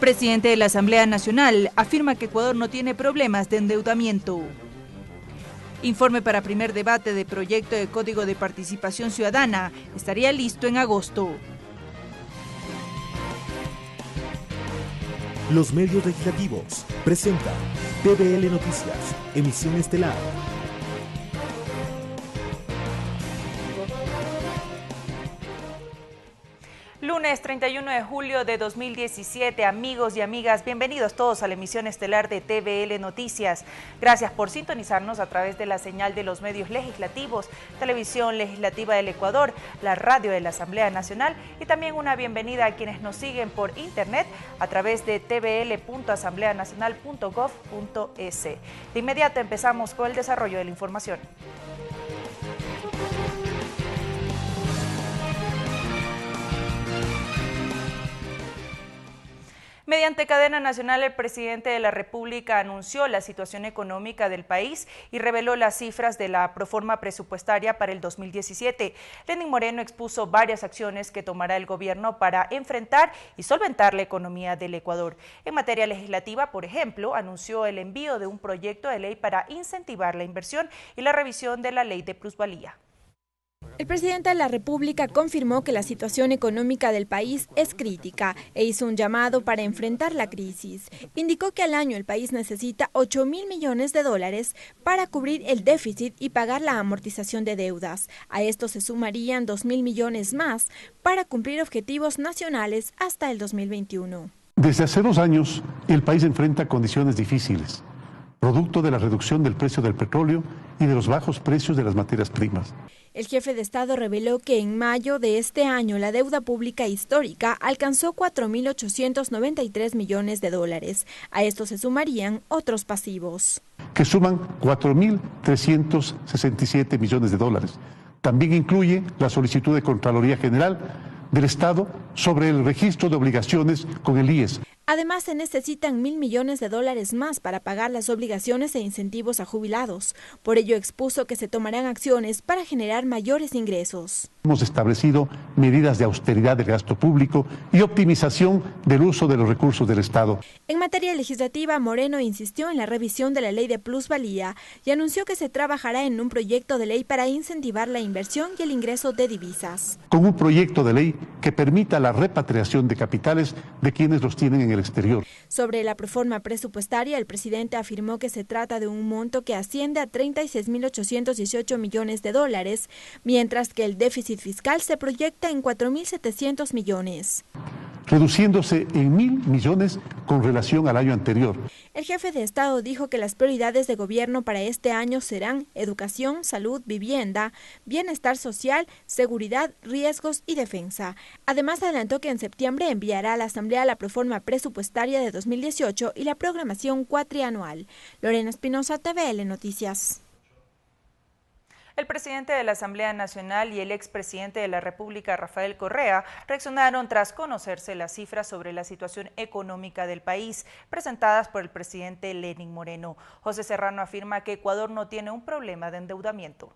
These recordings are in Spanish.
Presidente de la Asamblea Nacional afirma que Ecuador no tiene problemas de endeudamiento. Informe para primer debate de proyecto de Código de Participación Ciudadana estaría listo en agosto. Los medios legislativos presentan TVL Noticias, emisión estelar. Lunes 31 de julio de 2017, amigos y amigas, bienvenidos todos a la emisión estelar de TVL Noticias. Gracias por sintonizarnos a través de la señal de los medios legislativos, Televisión Legislativa del Ecuador, la radio de la Asamblea Nacional y también una bienvenida a quienes nos siguen por internet a través de tvl.asambleanacional.gov.es. De inmediato empezamos con el desarrollo de la información. Mediante cadena nacional, el presidente de la República anunció la situación económica del país y reveló las cifras de la proforma presupuestaria para el 2017. Lenín Moreno expuso varias acciones que tomará el gobierno para enfrentar y solventar la economía del Ecuador. En materia legislativa, por ejemplo, anunció el envío de un proyecto de ley para incentivar la inversión y la revisión de la ley de plusvalía. El presidente de la República confirmó que la situación económica del país es crítica e hizo un llamado para enfrentar la crisis. Indicó que al año el país necesita 8.000 millones de dólares para cubrir el déficit y pagar la amortización de deudas. A esto se sumarían 2.000 millones más para cumplir objetivos nacionales hasta el 2021. Desde hace 2 años, el país enfrenta condiciones difíciles, producto de la reducción del precio del petróleo y de los bajos precios de las materias primas. El jefe de Estado reveló que en mayo de este año la deuda pública histórica alcanzó 4.893 millones de dólares. A esto se sumarían otros pasivos, que suman 4.367 millones de dólares. También incluye la solicitud de Contraloría General del Estado sobre el registro de obligaciones con el IES. Además, se necesitan 1.000 millones de dólares más para pagar las obligaciones e incentivos a jubilados. Por ello, expuso que se tomarán acciones para generar mayores ingresos. Hemos establecido medidas de austeridad del gasto público y optimización del uso de los recursos del Estado. En materia legislativa, Moreno insistió en la revisión de la ley de plusvalía y anunció que se trabajará en un proyecto de ley para incentivar la inversión y el ingreso de divisas. Con un proyecto de ley que permita la repatriación de capitales de quienes los tienen en el exterior. Sobre la proforma presupuestaria, el presidente afirmó que se trata de un monto que asciende a 36.818 millones de dólares, mientras que el déficit fiscal se proyecta en 4.700 millones. Reduciéndose en 1.000 millones con relación al año anterior. El jefe de Estado dijo que las prioridades de gobierno para este año serán educación, salud, vivienda, bienestar social, seguridad, riesgos y defensa. Además, adelantó que en septiembre enviará a la Asamblea la proforma presupuestaria de 2018 y la programación cuatrianual. Lorena Espinosa, TVL Noticias. El presidente de la Asamblea Nacional y el expresidente de la República, Rafael Correa, reaccionaron tras conocerse las cifras sobre la situación económica del país, presentadas por el presidente Lenín Moreno. José Serrano afirma que Ecuador no tiene un problema de endeudamiento.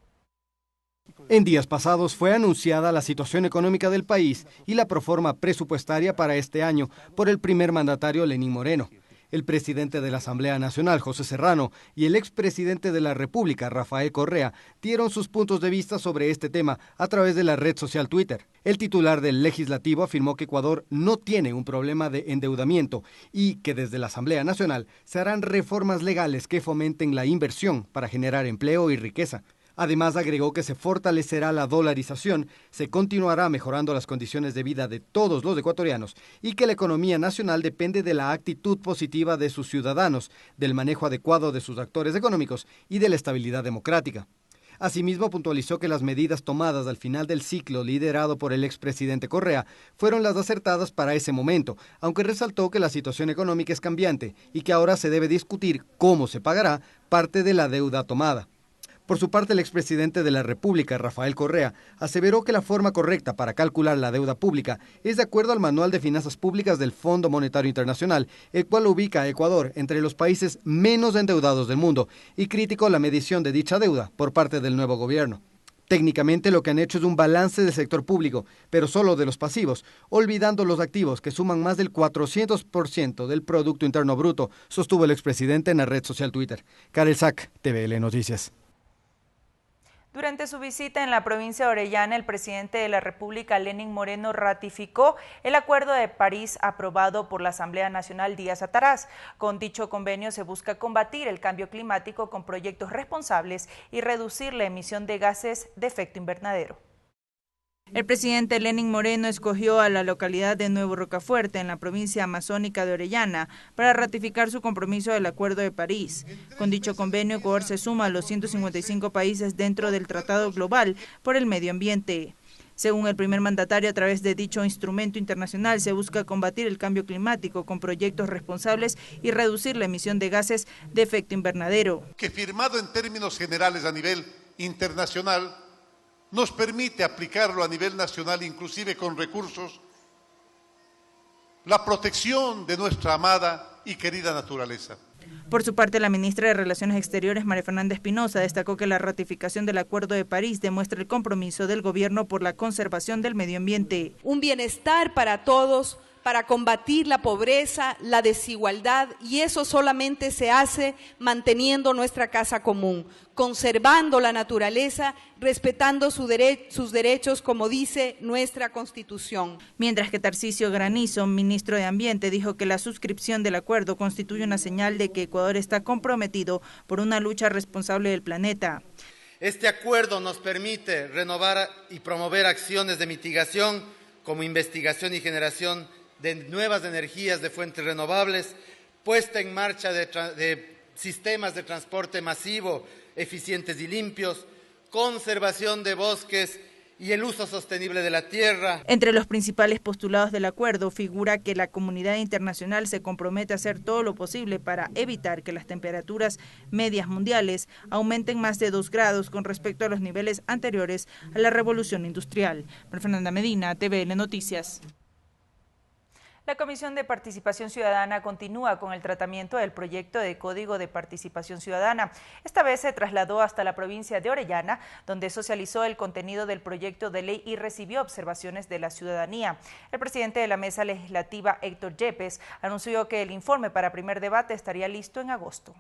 En días pasados fue anunciada la situación económica del país y la proforma presupuestaria para este año por el primer mandatario Lenín Moreno. El presidente de la Asamblea Nacional, José Serrano, y el expresidente de la República, Rafael Correa, dieron sus puntos de vista sobre este tema a través de la red social Twitter. El titular del Legislativo afirmó que Ecuador no tiene un problema de endeudamiento y que desde la Asamblea Nacional se harán reformas legales que fomenten la inversión para generar empleo y riqueza. Además, agregó que se fortalecerá la dolarización, se continuará mejorando las condiciones de vida de todos los ecuatorianos y que la economía nacional depende de la actitud positiva de sus ciudadanos, del manejo adecuado de sus actores económicos y de la estabilidad democrática. Asimismo, puntualizó que las medidas tomadas al final del ciclo liderado por el expresidente Correa fueron las acertadas para ese momento, aunque resaltó que la situación económica es cambiante y que ahora se debe discutir cómo se pagará parte de la deuda tomada. Por su parte, el expresidente de la República, Rafael Correa, aseveró que la forma correcta para calcular la deuda pública es de acuerdo al Manual de Finanzas Públicas del Fondo Monetario Internacional, el cual ubica a Ecuador entre los países menos endeudados del mundo y criticó la medición de dicha deuda por parte del nuevo gobierno. Técnicamente lo que han hecho es un balance del sector público, pero solo de los pasivos, olvidando los activos que suman más del 400% del Producto Interno Bruto, sostuvo el expresidente en la red social Twitter. Karel Sack, TVL Noticias. Durante su visita en la provincia de Orellana, el presidente de la República, Lenín Moreno, ratificó el Acuerdo de París aprobado por la Asamblea Nacional días atrás. Con dicho convenio se busca combatir el cambio climático con proyectos responsables y reducir la emisión de gases de efecto invernadero. El presidente Lenín Moreno escogió a la localidad de Nuevo Rocafuerte, en la provincia amazónica de Orellana, para ratificar su compromiso del Acuerdo de París. Con dicho convenio, Ecuador se suma a los 155 países dentro del Tratado Global por el Medio Ambiente. Según el primer mandatario, a través de dicho instrumento internacional se busca combatir el cambio climático con proyectos responsables y reducir la emisión de gases de efecto invernadero. Que firmado en términos generales a nivel internacional, nos permite aplicarlo a nivel nacional, inclusive con recursos, la protección de nuestra amada y querida naturaleza. Por su parte, la ministra de Relaciones Exteriores, María Fernanda Espinosa, destacó que la ratificación del Acuerdo de París demuestra el compromiso del gobierno por la conservación del medio ambiente. Un bienestar para todos, para combatir la pobreza, la desigualdad, y eso solamente se hace manteniendo nuestra casa común, conservando la naturaleza, respetando sus derechos, como dice nuestra Constitución. Mientras que Tarcisio Granizo, ministro de Ambiente, dijo que la suscripción del acuerdo constituye una señal de que Ecuador está comprometido por una lucha responsable del planeta. Este acuerdo nos permite renovar y promover acciones de mitigación como investigación y generación de nuevas energías de fuentes renovables, puesta en marcha de sistemas de transporte masivo, eficientes y limpios, conservación de bosques y el uso sostenible de la tierra. Entre los principales postulados del acuerdo figura que la comunidad internacional se compromete a hacer todo lo posible para evitar que las temperaturas medias mundiales aumenten más de 2 grados con respecto a los niveles anteriores a la revolución industrial. María Fernanda Medina, TVL Noticias. La Comisión de Participación Ciudadana continúa con el tratamiento del proyecto de Código de Participación Ciudadana. Esta vez se trasladó hasta la provincia de Orellana, donde socializó el contenido del proyecto de ley y recibió observaciones de la ciudadanía. El presidente de la Mesa Legislativa, Héctor Yepes, anunció que el informe para primer debate estaría listo en agosto.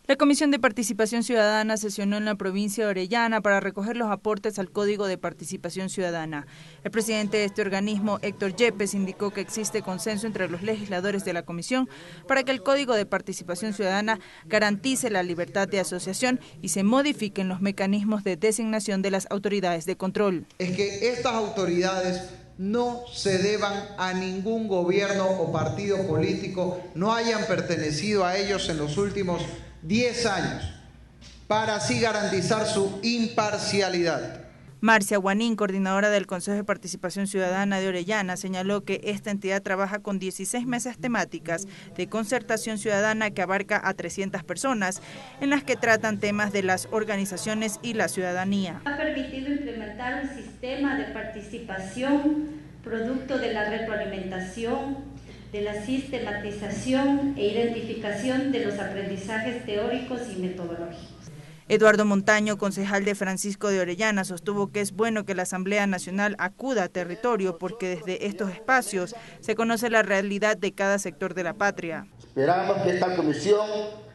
La Comisión de Participación Ciudadana sesionó en la provincia de Orellana para recoger los aportes al Código de Participación Ciudadana. El presidente de este organismo, Héctor Yepes, indicó que existe consenso entre los legisladores de la comisión para que el Código de Participación Ciudadana garantice la libertad de asociación y se modifiquen los mecanismos de designación de las autoridades de control. Es que estas autoridades no se deban a ningún gobierno o partido político, no hayan pertenecido a ellos en los últimos 10 años, para así garantizar su imparcialidad. Marcia Guanín, coordinadora del Consejo de Participación Ciudadana de Orellana, señaló que esta entidad trabaja con 16 mesas temáticas de concertación ciudadana que abarca a 300 personas, en las que tratan temas de las organizaciones y la ciudadanía. Ha permitido implementar un sistema de participación producto de la retroalimentación, de la sistematización e identificación de los aprendizajes teóricos y metodológicos. Eduardo Montaño, concejal de Francisco de Orellana, sostuvo que es bueno que la Asamblea Nacional acuda a territorio porque desde estos espacios se conoce la realidad de cada sector de la patria. Esperamos que esta comisión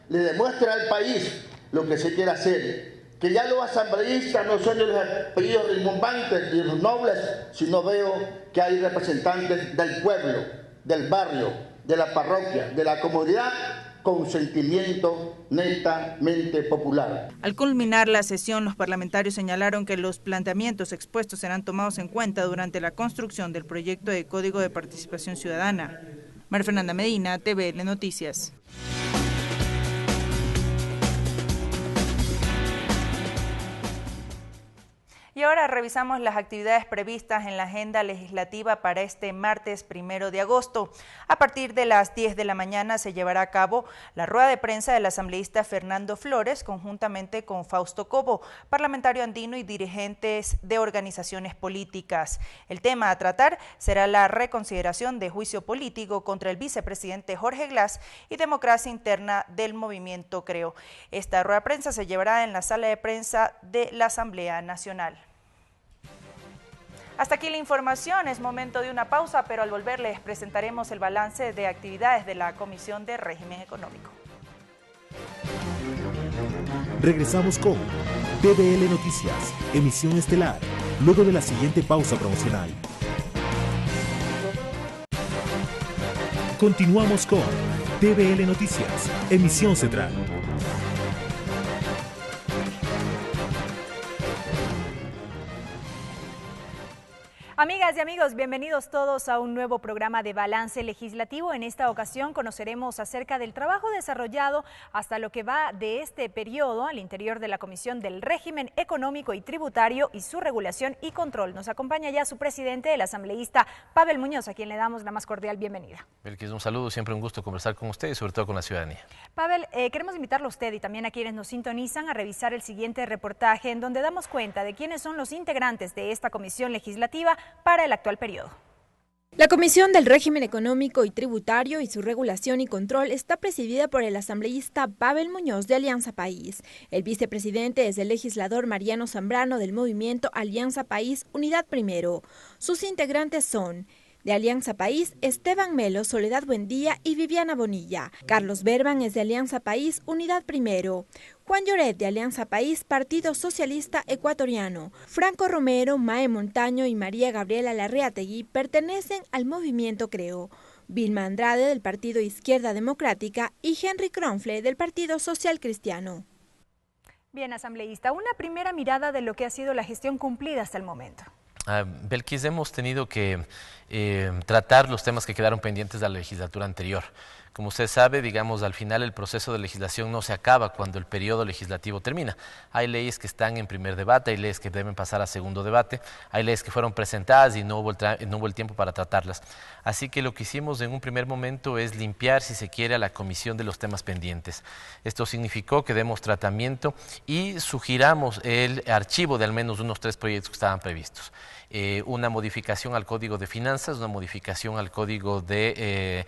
le demuestre al país lo que se quiere hacer, que ya los asambleístas no son de los apellidos rimbombantes y los nobles, sino veo que hay representantes del pueblo, del barrio, de la parroquia, de la comunidad, con sentimiento netamente popular. Al culminar la sesión, los parlamentarios señalaron que los planteamientos expuestos serán tomados en cuenta durante la construcción del proyecto de Código de Participación Ciudadana. María Fernanda Medina, TVL Noticias. Y Y ahora revisamos las actividades previstas en la agenda legislativa para este martes 1 de agosto. A partir de las 10 de la mañana se llevará a cabo la rueda de prensa del asambleísta Fernando Flores, conjuntamente con Fausto Cobo, parlamentario andino y dirigentes de organizaciones políticas. El tema a tratar será la reconsideración de juicio político contra el vicepresidente Jorge Glass y democracia interna del movimiento Creo. Esta rueda de prensa se llevará en la sala de prensa de la Asamblea Nacional. Hasta aquí la información, es momento de una pausa, pero al volver les presentaremos el balance de actividades de la Comisión de Régimen Económico. Regresamos con TVL Noticias, emisión estelar, luego de la siguiente pausa promocional. Continuamos con TVL Noticias, emisión central. Amigas y amigos, bienvenidos todos a un nuevo programa de Balance Legislativo. En esta ocasión conoceremos acerca del trabajo desarrollado hasta lo que va de este periodo al interior de la Comisión del Régimen Económico y Tributario y su regulación y control. Nos acompaña ya su presidente, el asambleísta Pavel Muñoz, a quien le damos la más cordial bienvenida. Belkis, un saludo, siempre un gusto conversar con usted y sobre todo con la ciudadanía. Pavel, queremos invitarlo a usted y también a quienes nos sintonizan a revisar el siguiente reportaje en donde damos cuenta de quiénes son los integrantes de esta comisión legislativa para el actual periodo. La Comisión del Régimen Económico y Tributario y su regulación y control está presidida por el asambleísta Pavel Muñoz de Alianza País. El vicepresidente es el legislador Mariano Zambrano del movimiento Alianza País Unidad Primero. Sus integrantes son: de Alianza País, Esteban Melo, Soledad Buendía y Viviana Bonilla. Carlos Berban es de Alianza País Unidad Primero. Juan Lloret de Alianza País, Partido Socialista Ecuatoriano. Franco Romero, Mae Montaño y María Gabriela Larreategui pertenecen al movimiento Creo. Vilma Andrade del Partido Izquierda Democrática y Henry Kronfle del Partido Social Cristiano. Bien, asambleísta, una primera mirada de lo que ha sido la gestión cumplida hasta el momento. Belkis, hemos tenido que tratar los temas que quedaron pendientes de la legislatura anterior. Como usted sabe, digamos, al final el proceso de legislación no se acaba cuando el periodo legislativo termina. Hay leyes que están en primer debate, hay leyes que deben pasar a segundo debate, hay leyes que fueron presentadas y no hubo el tiempo para tratarlas. Así que lo que hicimos en un primer momento es limpiar, si se quiere, a la comisión de los temas pendientes. Esto significó que demos tratamiento y sugiramos el archivo de al menos unos 3 proyectos que estaban previstos. Una modificación al Código de Finanzas, una modificación al Código del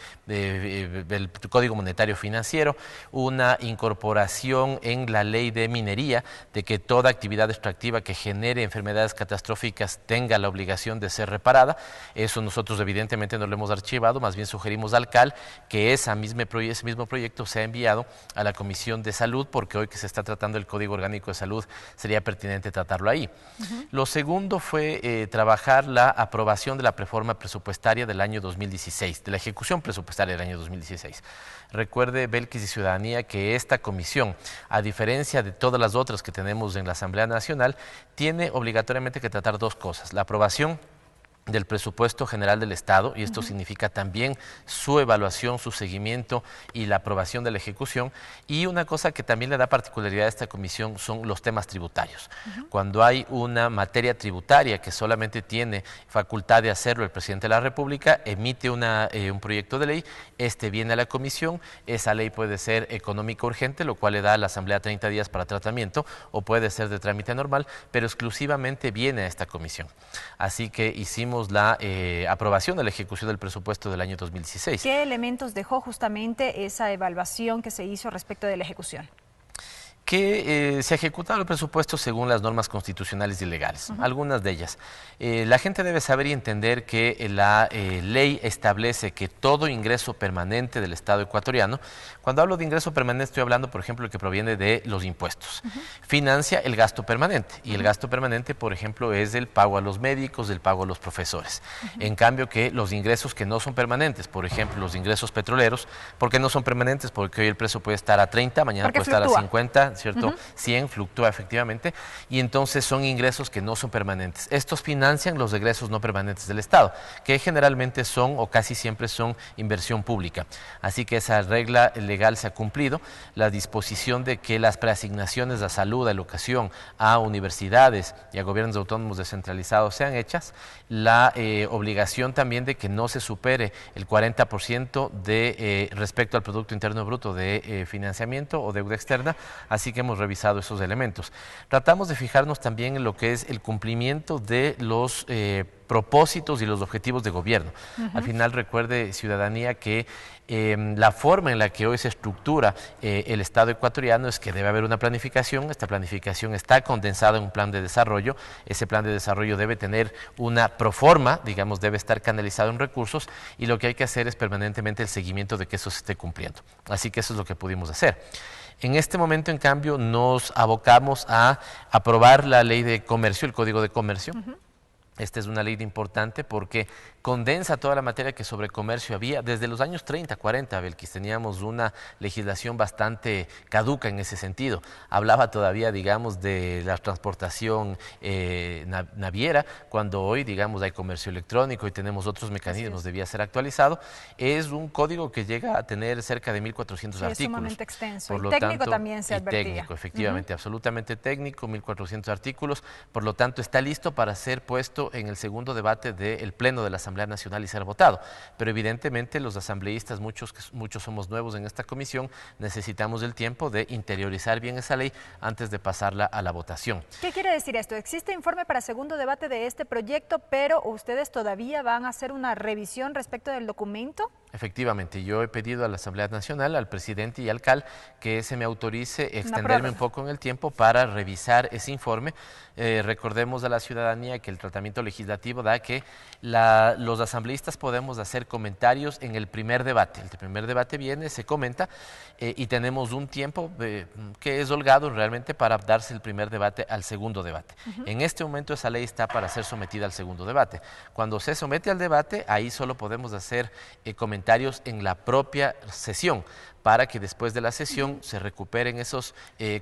Código Monetario Financiero, una incorporación en la Ley de Minería de que toda actividad extractiva que genere enfermedades catastróficas tenga la obligación de ser reparada. Eso nosotros evidentemente no lo hemos archivado, más bien sugerimos al CAL que ese mismo proyecto sea enviado a la Comisión de Salud, porque hoy que se está tratando el Código Orgánico de Salud sería pertinente tratarlo ahí. Lo segundo fue trabajar la aprobación de la reforma presupuestaria del año 2016, de la ejecución presupuestaria del año 2016. Recuerde, Belkis y ciudadanía, que esta comisión, a diferencia de todas las otras que tenemos en la Asamblea Nacional, tiene obligatoriamente que tratar 2 cosas: la aprobación del presupuesto general del Estado, y esto significa también su evaluación, su seguimiento y la aprobación de la ejecución. Y una cosa que también le da particularidad a esta comisión son los temas tributarios. Cuando hay una materia tributaria que solamente tiene facultad de hacerlo el presidente de la República, emite un proyecto de ley, este viene a la comisión, esa ley puede ser económica urgente, lo cual le da a la Asamblea 30 días para tratamiento, o puede ser de trámite normal, pero exclusivamente viene a esta comisión. Así que hicimos la aprobación de la ejecución del presupuesto del año 2016. ¿Qué elementos dejó justamente esa evaluación que se hizo respecto de la ejecución? Que se ejecutaba el presupuesto según las normas constitucionales y legales, algunas de ellas. La gente debe saber y entender que la ley establece que todo ingreso permanente del Estado ecuatoriano, cuando hablo de ingreso permanente estoy hablando, por ejemplo, el que proviene de los impuestos, financia el gasto permanente, y el gasto permanente, por ejemplo, es el pago a los médicos, el pago a los profesores. En cambio, que los ingresos que no son permanentes, por ejemplo, los ingresos petroleros, ¿por qué no son permanentes? Porque hoy el precio puede estar a 30, mañana puede estar a 50, ¿cierto? 100 fluctúa efectivamente, y entonces son ingresos que no son permanentes. Estos financian los egresos no permanentes del Estado, que generalmente son o casi siempre son inversión pública. Así que esa regla legal se ha cumplido. La disposición de que las preasignaciones a salud, a educación, a universidades y a gobiernos autónomos descentralizados sean hechas. La obligación también de que no se supere el 40% de respecto al Producto Interno Bruto de financiamiento o deuda externa, así que hemos revisado esos elementos. Tratamos de fijarnos también en lo que es el cumplimiento de los propósitos y los objetivos de gobierno. Al final, recuerde, ciudadanía, que la forma en la que hoy se estructura el Estado ecuatoriano es que debe haber una planificación. Esta planificación está condensada en un plan de desarrollo. Ese plan de desarrollo debe tener una proforma, digamos, debe estar canalizado en recursos, y lo que hay que hacer es permanentemente el seguimiento de que eso se esté cumpliendo. Así que eso es lo que pudimos hacer. En este momento, en cambio, nos abocamos a aprobar la ley de comercio, el Código de Comercio. Esta es una ley importante porque condensa toda la materia que sobre comercio había. Desde los años 30, 40, Belkis, teníamos una legislación bastante caduca en ese sentido. Hablaba todavía, digamos, de la transportación naviera, cuando hoy, digamos, hay comercio electrónico y tenemos otros mecanismos, debía ser actualizado. Es un código que llega a tener cerca de 1.400 artículos. Es sumamente extenso. Por y lo técnico tanto, también se advertía. Técnico, efectivamente, absolutamente técnico, 1.400 artículos. Por lo tanto, está listo para ser puesto en el segundo debate del Pleno de la Asamblea Nacional y ser votado. Pero evidentemente los asambleístas, muchos somos nuevos en esta comisión, necesitamos el tiempo de interiorizar bien esa ley antes de pasarla a la votación. ¿Qué quiere decir esto? Existe informe para segundo debate de este proyecto, pero ¿ustedes todavía van a hacer una revisión respecto del documento? Efectivamente, yo he pedido a la Asamblea Nacional, al presidente y al CAL, que se me autorice extenderme un poco en el tiempo para revisar ese informe. Recordemos a la ciudadanía que el tratamiento legislativo da que los asambleístas podemos hacer comentarios en el primer debate. El primer debate viene, se comenta y tenemos un tiempo que es holgado realmente para darse el primer debate al segundo debate. En este momento esa ley está para ser sometida al segundo debate. Cuando se somete al debate, ahí solo podemos hacer comentarios en la propia sesión, para que después de la sesión se recuperen esos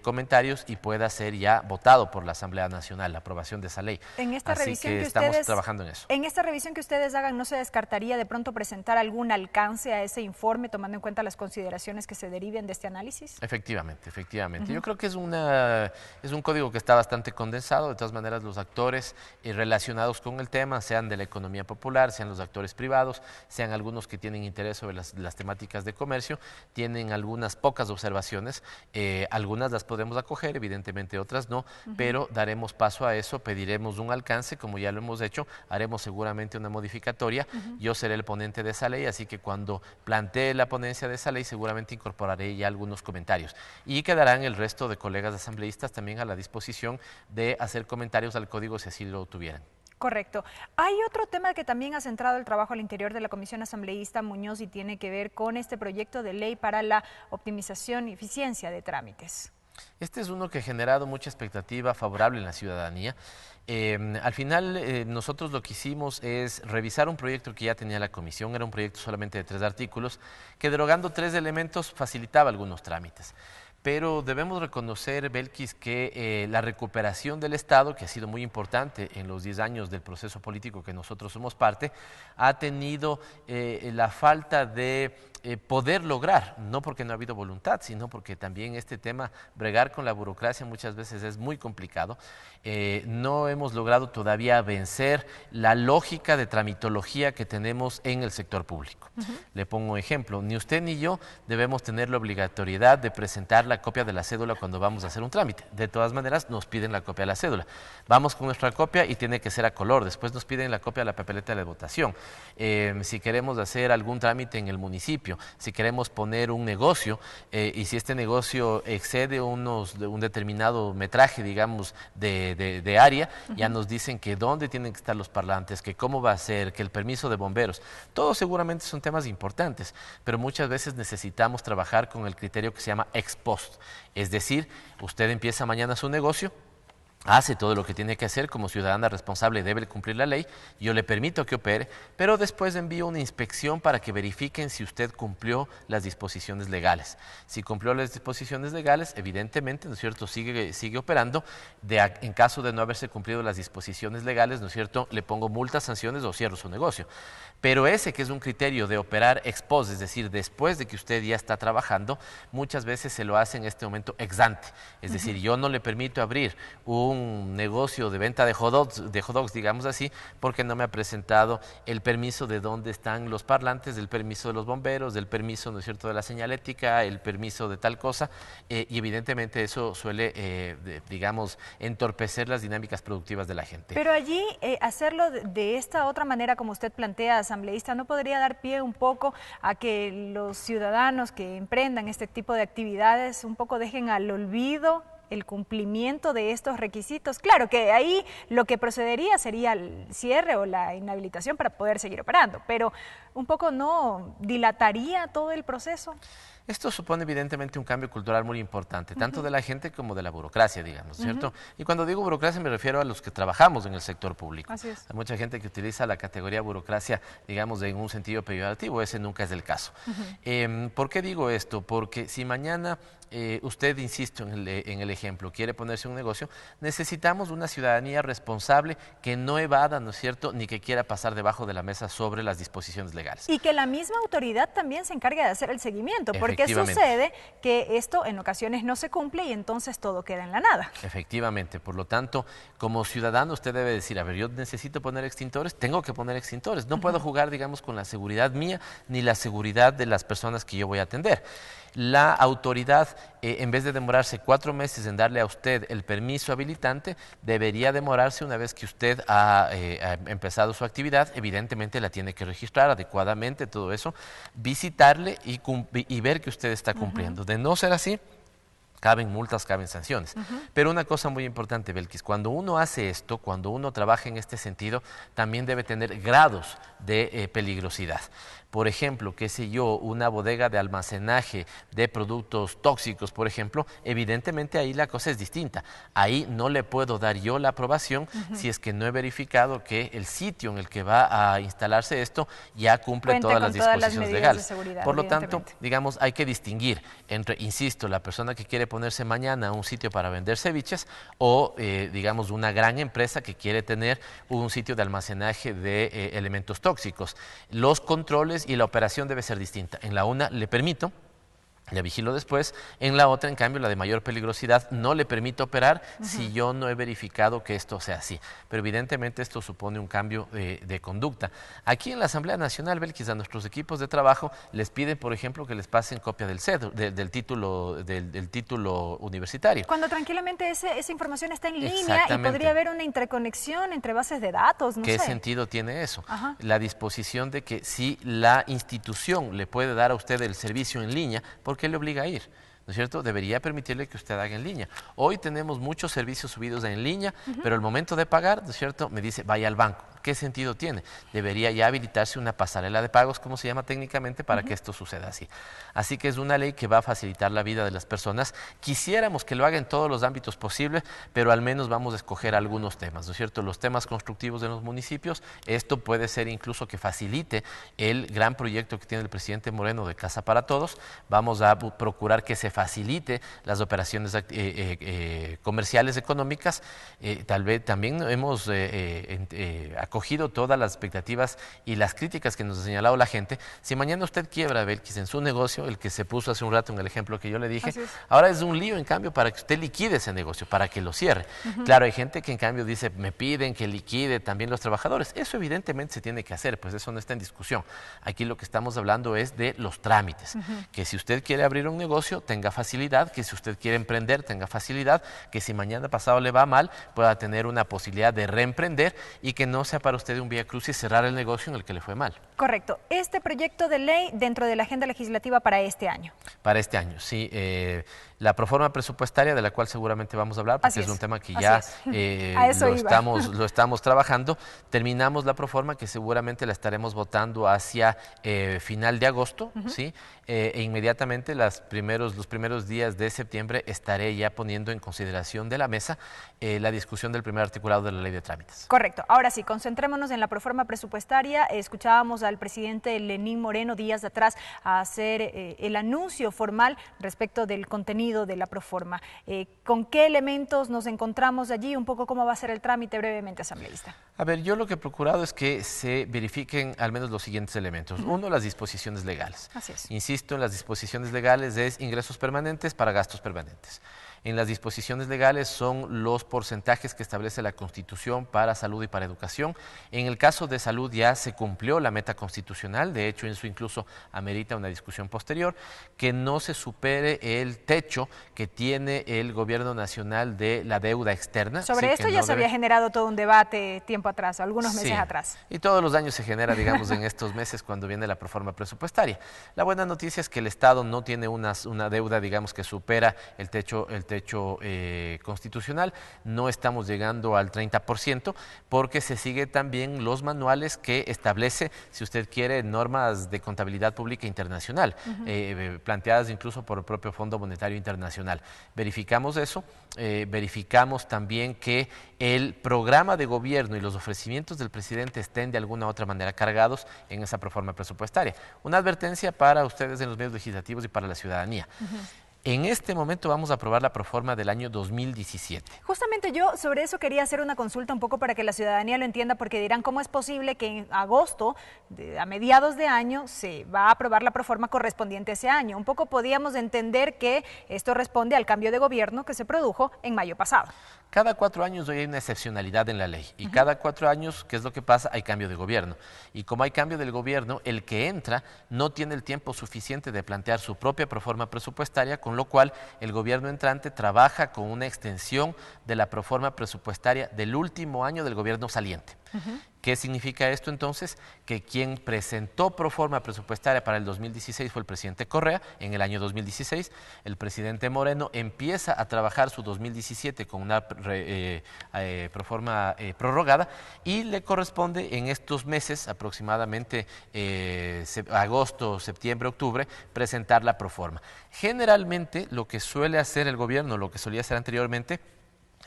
comentarios y pueda ser ya votado por la Asamblea Nacional, la aprobación de esa ley. En esta revisión que estamos ustedes, trabajando en eso. En esta revisión que ustedes hagan, ¿no se descartaría de pronto presentar algún alcance a ese informe, tomando en cuenta las consideraciones que se deriven de este análisis? Efectivamente, efectivamente. Yo creo que es un código que está bastante condensado. De todas maneras, los actores relacionados con el tema, sean de la economía popular, sean los actores privados, sean algunos que tienen interés sobre las temáticas de comercio, tienen algunas pocas observaciones, algunas las podemos acoger, evidentemente otras no, pero daremos paso a eso, pediremos un alcance, como ya lo hemos hecho, haremos seguramente una modificatoria, yo seré el ponente de esa ley, así que cuando plantee la ponencia de esa ley seguramente incorporaré ya algunos comentarios y quedarán el resto de colegas asambleístas también a la disposición de hacer comentarios al código si así lo tuvieran. Correcto. Hay otro tema que también ha centrado el trabajo al interior de la Comisión Asambleísta, Muñoz, y tiene que ver con este proyecto de ley para la optimización y eficiencia de trámites. Este es uno que ha generado mucha expectativa favorable en la ciudadanía. Al final, nosotros lo que hicimos es revisar un proyecto que ya tenía la comisión, era un proyecto solamente de 3 artículos, que derogando 3 elementos facilitaba algunos trámites. Pero debemos reconocer, Belkis, que la recuperación del Estado, que ha sido muy importante en los 10 años del proceso político que nosotros somos parte, ha tenido la falta de poder lograr, no porque no ha habido voluntad, sino porque también este tema, bregar con la burocracia muchas veces es muy complicado. No hemos logrado todavía vencer la lógica de tramitología que tenemos en el sector público. Le pongo un ejemplo, ni usted ni yo debemos tener la obligatoriedad de presentar la copia de la cédula cuando vamos a hacer un trámite. De todas maneras, nos piden la copia de la cédula. Vamos con nuestra copia y tiene que ser a color. Después nos piden la copia de la papeleta de votación. Si queremos hacer algún trámite en el municipio, si queremos poner un negocio y si este negocio excede un determinado metraje, digamos, de área, ya nos dicen que dónde tienen que estar los parlantes, que cómo va a ser, que el permiso de bomberos. Todos seguramente son temas importantes, pero muchas veces necesitamos trabajar con el criterio que se llama ex post. Es decir, usted empieza mañana su negocio, hace todo lo que tiene que hacer como ciudadana responsable, debe cumplir la ley, yo le permito que opere, pero después envío una inspección para que verifiquen si usted cumplió las disposiciones legales. Si cumplió las disposiciones legales, evidentemente, ¿no es cierto?, sigue operando. En caso de no haberse cumplido las disposiciones legales, ¿no es cierto?, le pongo multas, sanciones o cierro su negocio. Pero ese que es un criterio de operar ex post, es decir, después de que usted ya está trabajando, muchas veces se lo hace en este momento ex ante. Es decir, yo no le permito abrir un negocio de venta de hot dogs, digamos así, porque no me ha presentado el permiso de dónde están los parlantes, del permiso de los bomberos, del permiso, ¿no es cierto?, de la señalética, el permiso de tal cosa, y evidentemente eso suele, digamos, entorpecer las dinámicas productivas de la gente. Pero allí, hacerlo de esta otra manera, como usted plantea, asambleísta, ¿no podría dar pie un poco a que los ciudadanos que emprendan este tipo de actividades un poco dejen al olvido el cumplimiento de estos requisitos? Claro que ahí lo que procedería sería el cierre o la inhabilitación para poder seguir operando, pero un poco ¿no dilataría todo el proceso? Esto supone evidentemente un cambio cultural muy importante, tanto de la gente como de la burocracia, digamos, ¿cierto? Y cuando digo burocracia me refiero a los que trabajamos en el sector público. Así es. Hay mucha gente que utiliza la categoría burocracia, digamos, en un sentido peyorativo, ese nunca es el caso. ¿Por qué digo esto? Porque si mañana usted, insisto en el ejemplo, quiere ponerse un negocio, necesitamos una ciudadanía responsable que no evada, ¿no es cierto?, ni que quiera pasar debajo de la mesa sobre las disposiciones legales. Y que la misma autoridad también se encargue de hacer el seguimiento, porque sucede que esto en ocasiones no se cumple y entonces todo queda en la nada. Efectivamente, por lo tanto, como ciudadano usted debe decir, a ver, yo necesito poner extintores, tengo que poner extintores, no puedo jugar, digamos, con la seguridad mía ni la seguridad de las personas que yo voy a atender. La autoridad, en vez de demorarse 4 meses en darle a usted el permiso habilitante, debería demorarse una vez que usted ha empezado su actividad. Evidentemente la tiene que registrar adecuadamente, todo eso, visitarle y ver que usted está cumpliendo. De no ser así, caben multas, caben sanciones. Pero una cosa muy importante, Belkis, cuando uno hace esto, cuando uno trabaja en este sentido, también debe tener grados de peligrosidad. Por ejemplo, qué sé yo, una bodega de almacenaje de productos tóxicos, por ejemplo, evidentemente ahí la cosa es distinta. Ahí no le puedo dar yo la aprobación si es que no he verificado que el sitio en el que va a instalarse esto ya cumple todas las disposiciones legales. Por lo tanto, digamos, hay que distinguir entre, insisto, la persona que quiere ponerse mañana un sitio para vender ceviches o, digamos, una gran empresa que quiere tener un sitio de almacenaje de elementos tóxicos. Los controles y la operación debe ser distinta. En la una le permito, le vigilo después, en la otra, en cambio, la de mayor peligrosidad, no le permito operar si yo no he verificado que esto sea así. Pero evidentemente esto supone un cambio de conducta. Aquí en la Asamblea Nacional, Belkis, a nuestros equipos de trabajo les piden, por ejemplo, que les pasen copia del del título universitario. Cuando tranquilamente esa información está en línea y podría haber una interconexión entre bases de datos, no sé. ¿Qué sentido tiene eso? La disposición de que si la institución le puede dar a usted el servicio en línea, ¿por qué le obliga a ir? ¿No es cierto? Debería permitirle que usted haga en línea. Hoy tenemos muchos servicios subidos en línea, pero al momento de pagar, ¿no es cierto?, me dice, vaya al banco. ¿Qué sentido tiene? Debería ya habilitarse una pasarela de pagos, como se llama técnicamente, para que esto suceda así. Así que es una ley que va a facilitar la vida de las personas. Quisiéramos que lo haga en todos los ámbitos posibles, pero al menos vamos a escoger algunos temas, ¿no es cierto? Los temas constructivos de los municipios, esto puede ser incluso que facilite el gran proyecto que tiene el presidente Moreno de Casa para Todos. Vamos a procurar que se facilite las operaciones comerciales económicas. Tal vez también hemos acogido todas las expectativas y las críticas que nos ha señalado la gente. Si mañana usted quiebra, Belkis, en su negocio, el que se puso hace un rato en el ejemplo que yo le dije, ahora es un lío, en cambio, para que usted liquide ese negocio, para que lo cierre. Claro, hay gente que en cambio dice, me piden que liquide también los trabajadores. Eso evidentemente se tiene que hacer, pues eso no está en discusión. Aquí lo que estamos hablando es de los trámites. Que si usted quiere abrir un negocio, tenga facilidad, que si usted quiere emprender, tenga facilidad, que si mañana pasado le va mal, pueda tener una posibilidad de reemprender y que no sea para usted un vía crucis cerrar el negocio en el que le fue mal. Correcto. Este proyecto de ley dentro de la agenda legislativa para este año. Para este año, sí. La proforma presupuestaria, de la cual seguramente vamos a hablar, porque es un tema que ya lo estamos trabajando. Terminamos la proforma, que seguramente la estaremos votando hacia final de agosto, ¿sí? E inmediatamente los primeros días de septiembre estaré ya poniendo en consideración de la mesa la discusión del primer articulado de la ley de trámites. Correcto. Ahora sí, concentrémonos en la proforma presupuestaria. Escuchábamos al presidente Lenín Moreno días atrás hacer el anuncio formal respecto del contenido de la proforma. ¿Con qué elementos nos encontramos allí? Un poco cómo va a ser el trámite brevemente, asambleísta. A ver, yo lo que he procurado es que se verifiquen al menos los siguientes elementos. Uno, las disposiciones legales. Así es. Insisto, en las disposiciones legales es ingresos permanentes para gastos permanentes. En las disposiciones legales son los porcentajes que establece la Constitución para salud y para educación. En el caso de salud ya se cumplió la meta constitucional, de hecho eso incluso amerita una discusión posterior, que no se supere el techo que tiene el gobierno nacional de la deuda externa. Sobre esto ya se había generado todo un debate tiempo atrás, algunos meses atrás. Y todos los años se genera, digamos, en estos meses cuando viene la proforma presupuestaria. La buena noticia es que el Estado no tiene una deuda, digamos, que supera el techo constitucional. No estamos llegando al 30% porque se sigue también los manuales que establece, si usted quiere, normas de contabilidad pública internacional, planteadas incluso por el propio Fondo Monetario Internacional. Verificamos eso, verificamos también que el programa de gobierno y los ofrecimientos del presidente estén de alguna u otra manera cargados en esa proforma presupuestaria. Una advertencia para ustedes en los medios legislativos y para la ciudadanía. En este momento vamos a aprobar la proforma del año 2017. Justamente yo sobre eso quería hacer una consulta un poco para que la ciudadanía lo entienda, porque dirán cómo es posible que en agosto, a mediados de año, se va a aprobar la proforma correspondiente a ese año. Un poco podíamos entender que esto responde al cambio de gobierno que se produjo en mayo pasado. Cada 4 años hoy hay una excepcionalidad en la ley y cada 4 años, ¿qué es lo que pasa? Hay cambio de gobierno. Y como hay cambio del gobierno, el que entra no tiene el tiempo suficiente de plantear su propia proforma presupuestaria, con lo cual el gobierno entrante trabaja con una extensión de la proforma presupuestaria del último año del gobierno saliente. ¿Qué significa esto entonces? Que quien presentó proforma presupuestaria para el 2016 fue el presidente Correa en el año 2016. El presidente Moreno empieza a trabajar su 2017 con una proforma prorrogada y le corresponde en estos meses, aproximadamente agosto, septiembre, octubre, presentar la proforma. Generalmente lo que suele hacer el gobierno, lo que solía hacer anteriormente,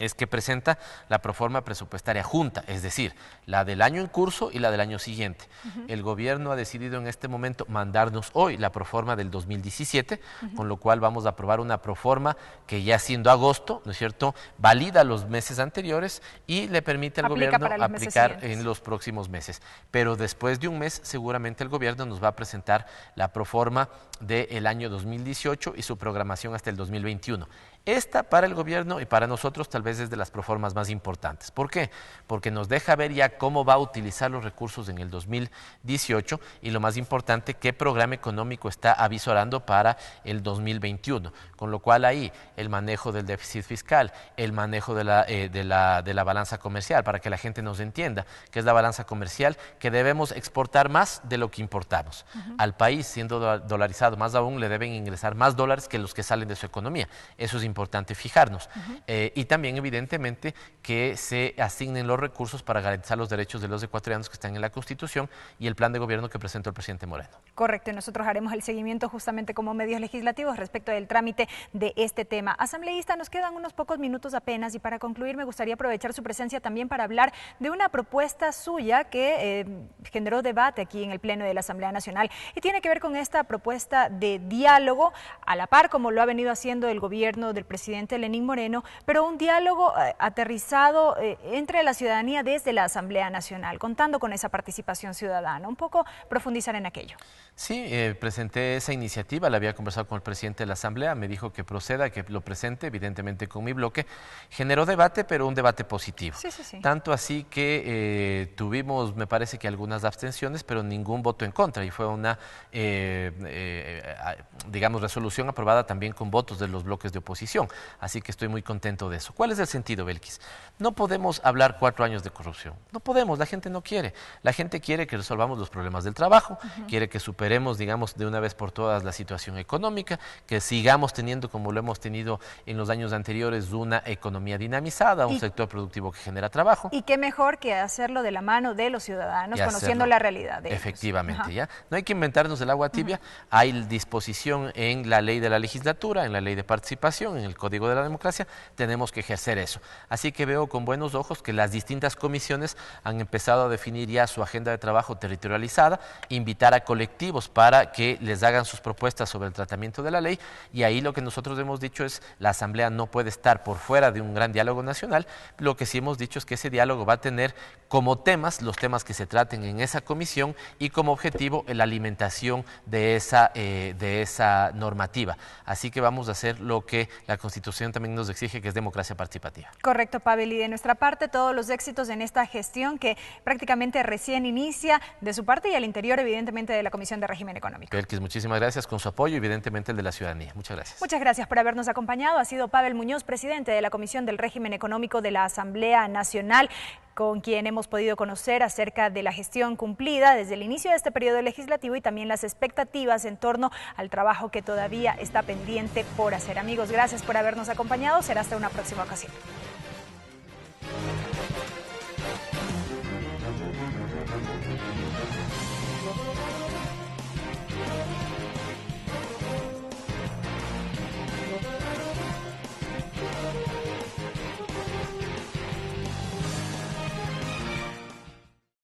es que presenta la proforma presupuestaria junta, es decir, la del año en curso y la del año siguiente. El gobierno ha decidido en este momento mandarnos hoy la proforma del 2017, con lo cual vamos a aprobar una proforma que ya siendo agosto, ¿no es cierto?, valida los meses anteriores y le permite al gobierno aplicar en los próximos meses. Pero después de un mes, seguramente el gobierno nos va a presentar la proforma del año 2018 y su programación hasta el 2021. Esta para el gobierno y para nosotros tal vez es de las proformas más importantes. ¿Por qué? Porque nos deja ver ya cómo va a utilizar los recursos en el 2018 y lo más importante, qué programa económico está avisorando para el 2021. Con lo cual ahí el manejo del déficit fiscal, el manejo de la balanza comercial, para que la gente nos entienda que es la balanza comercial, que debemos exportar más de lo que importamos. Al país, siendo dolarizado más aún, le deben ingresar más dólares que los que salen de su economía. Eso es importante fijarnos. Y también, evidentemente, que se asignen los recursos para garantizar los derechos de los ecuatorianos que están en la Constitución y el plan de gobierno que presentó el presidente Moreno. Correcto, y nosotros haremos el seguimiento justamente como medios legislativos respecto del trámite de este tema. Asambleísta, nos quedan unos pocos minutos apenas y para concluir me gustaría aprovechar su presencia también para hablar de una propuesta suya que generó debate aquí en el Pleno de la Asamblea Nacional y tiene que ver con esta propuesta de diálogo a la par como lo ha venido haciendo el gobierno del presidente Lenín Moreno, pero un diálogo aterrizado entre la ciudadanía desde la Asamblea Nacional, contando con esa participación ciudadana. Un poco profundizar en aquello. Sí, presenté esa iniciativa, la había conversado con el presidente de la Asamblea, me dijo que proceda, que lo presente, evidentemente con mi bloque. Generó debate, pero un debate positivo. Sí. Tanto así que tuvimos, me parece que algunas abstenciones, pero ningún voto en contra y fue una, digamos, resolución aprobada también con votos de los bloques de oposición. Así que estoy muy contento de eso. ¿Cuál es el sentido, Belkis? No podemos hablar 4 años de corrupción. No podemos, la gente no quiere. La gente quiere que resolvamos los problemas del trabajo, quiere que superemos, digamos, de una vez por todas la situación económica, que sigamos teniendo, como lo hemos tenido en los años anteriores, una economía dinamizada, un sector productivo que genera trabajo. Y qué mejor que hacerlo de la mano de los ciudadanos, conociendo la realidad de ellos. Efectivamente, ¿ya? No hay que inventarnos el agua tibia. Hay disposición en la ley de la legislatura, en la ley de participación, en el Código de la Democracia. Tenemos que ejercer eso. Así que veo con buenos ojos que las distintas comisiones han empezado a definir ya su agenda de trabajo territorializada, invitar a colectivos para que les hagan sus propuestas sobre el tratamiento de la ley, y ahí lo que nosotros hemos dicho es la Asamblea no puede estar por fuera de un gran diálogo nacional. Lo que sí hemos dicho es que ese diálogo va a tener como temas los temas que se traten en esa comisión y como objetivo la alimentación de esa normativa. Así que vamos a hacer lo que la Constitución también nos exige, que es democracia participativa. Correcto, Pavel, y de nuestra parte todos los éxitos en esta gestión que prácticamente recién inicia de su parte y al interior evidentemente de la Comisión de Régimen Económico. Belkis, muchísimas gracias, con su apoyo evidentemente el de la ciudadanía. Muchas gracias. Muchas gracias por habernos acompañado. Ha sido Pavel Muñoz, presidente de la Comisión del Régimen Económico de la Asamblea Nacional, con quien hemos podido conocer acerca de la gestión cumplida desde el inicio de este periodo legislativo y también las expectativas en torno al trabajo que todavía está pendiente por hacer. Amigos, gracias por habernos acompañado. Será hasta una próxima ocasión.